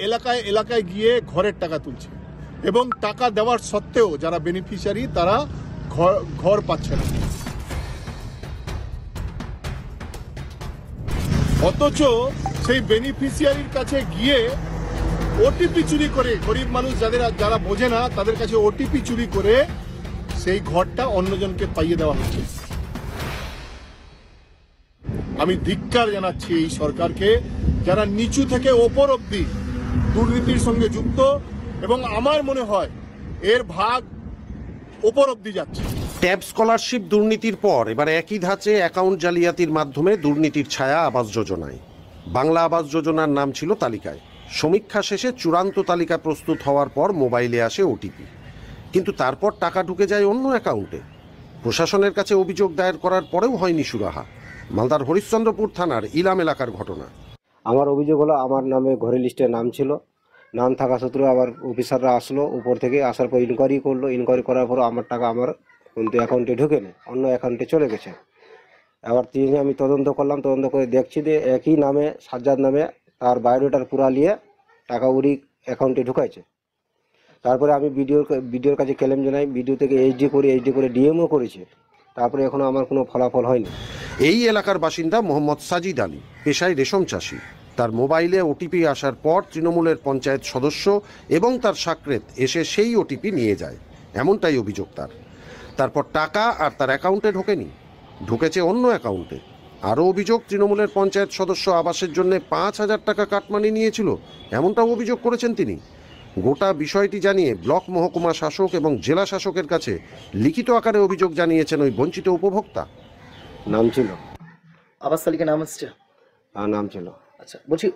এলাকায় এলাকায় গিয়ে ঘরের টাকা তুলছে এবং টাকা দেওয়ার সত্ত্বেও যারা বেনিফিশিয়ারি তারা ঘর পাচ্ছে না। অথচ সেই বেনিফিশিয়ারির কাছে গিয়ে ওটিপি চুরি করে, গরিব মানুষ যারা বোঝে না তাদের কাছে ওটিপি চুরি করে সেই ঘরটা অন্যজনকে পাইয়ে দেওয়া হচ্ছে। আমি ধিক্কার জানাচ্ছি এই সরকারকে, যারা নিচু থেকে ওপর অব্দি দুর্নীতির সঙ্গে যুক্ত, এবং আমার মনে হয় এর ভাগ ওপর অব্দি যাচ্ছে। ট্যাব স্কলারশিপ দুর্নীতির পর এবার একই ধাঁচে অ্যাকাউন্ট জালিয়াতির মাধ্যমে দুর্নীতির ছায়া আবাস যোজনায়। বাংলা আবাস যোজনার নাম ছিল তালিকায়। সমীক্ষা শেষে চূড়ান্ত তালিকা প্রস্তুত হওয়ার পর মোবাইলে আসে ওটিপি, কিন্তু তারপর টাকা ঢুকে যায় অন্য অ্যাকাউন্টে। প্রশাসনের কাছে অভিযোগ দায়ের করার পরেও হয়নি সুরাহা। মালদার হরিশ্চন্দ্রপুর থানার ইলাম এলাকার ঘটনা। আমার অভিযোগ হলো, আমার নামে ঘরের লিস্টে নাম ছিল, নাম থাকা সত্ত্বেও আবার অফিসাররা আসলো উপর থেকে, আসার পর ইনকোয়ারি করলো। ইনকোয়ারি করার পর আমার টাকা আমার কিন্তু অ্যাকাউন্টে ঢুকেনি, অন্য অ্যাকাউন্টে চলে গেছে। এবার আমি তদন্ত করলাম, তদন্ত করে দেখছি যে একই নামে সাজ্জাদ নামে তার বায়োডাটার পুরা নিয়ে টাকা উড়ি অ্যাকাউন্টে ঢুকাইছে। তারপরে আমি বিডিওর কাছে ক্লেম জানাই, বিডিও থেকে এইচডি করে ডিএমও করেছে। তারপরে এখনও আমার কোনো ফলাফল হয়নি। এই এলাকার বাসিন্দা মোহাম্মদ সাজিদ আলী, পেশায় রেশম চাষি। তার মোবাইলে ওটিপি আসার পর তৃণমূলের পঞ্চায়েত সদস্য এবং তার সাকরেত এসে সেই ওটিপি নিয়ে যায়, এমনটাই অভিযোগ তার। তারপর টাকা আর তার অ্যাকাউন্টে ঢোকেনি, ঢুকেছে অন্য অ্যাকাউন্টে। আরও অভিযোগ, তৃণমূলের পঞ্চায়েত সদস্য আবাসের জন্য 5,000 টাকা কাটমানি নিয়েছিল, এমনটাও অভিযোগ করেছেন তিনি। গোটা বিষয়টি জানিয়ে ব্লক মহকুমা শাসক এবং জেলা শাসকের কাছে লিখিত আকারে অভিযোগ জানিয়েছেন ওই বঞ্চিত উপভোক্তা। নাম ছিল, আবাস তালিকা নাম আসছে, নাম ছিল। আচ্ছা, বলছি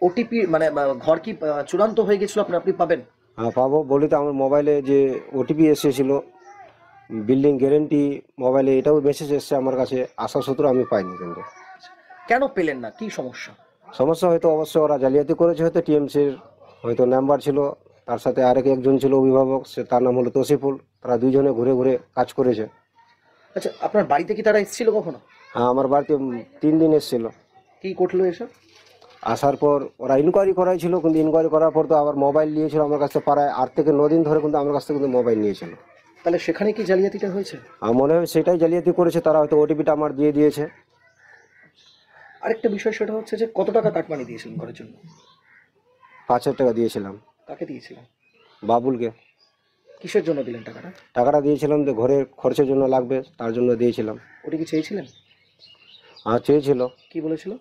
ওটিপি মানে ঘর কি চূড়ান্ত হয়ে গেছিল, আপনি পাবেন? হ্যাঁ পাবো, বলি তো আমার মোবাইলে যে ওটিপি এসেছিল, বিল্ডিং গ্যারেন্টি মোবাইলে, এটাও মেসেজ এসছে আমার কাছে, আসা সত্ত্বেও আমি পাইনি। কিন্তু কেন পেলেন না, কি সমস্যা? সমস্যা হয়তো অবশ্যই ওরা জালিয়াতি করেছে, হয়তো টিএমসির হয়তো নাম্বার ছিল, তার সাথে একজন ছিল অভিভাবক, সে তার নাম হলো তসিফুল। তারা দুইজনে ঘুরে ঘুরে কাজ করেছে। আচ্ছা, আপনার বাড়িতে কি তারা এসেছিল কখনো? হ্যাঁ, আমার বাড়িতে 3 দিন এসেছিল। কি করলো এসব? আসার পর ওরা ইনকোয়ারি করাইছিল, কিন্তু ইনকোয়ারি করার পর তো আবার মোবাইল নিয়েছিল আমার কাছে, প্রায় 8 থেকে 9 দিন ধরে কিন্তু আমার কাছ থেকে কিন্তু মোবাইল নিয়েছিল। তাহলে সেখানে কি জালিয়াতিটা হয়েছে? আমার মনে হয় সেটাই জালিয়াতি করেছে তারা, হয়তো ওটিপিটা আমার দিয়ে দিয়েছে। আরেকটা বিষয়, সেটা হচ্ছে যে কত টাকা কাটমানি দিয়েছিলেন ঘরের জন্য? 5,000 টাকা দিয়েছিলাম। কাকে দিয়েছিলেন? বাবুলকে। কিসের জন্য দিলেন টাকাটা? টাকাটা দিয়েছিলাম যে ঘরের খরচের জন্য লাগবে, তার জন্য দিয়েছিলাম। ওটা কি চেয়েছিলেন? আর চেয়েছিল, কি বলেছিল?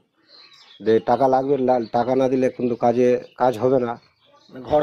যে টাকা লাগবে, টাকা না দিলে কিন্তু কাজ হবে না। ঘর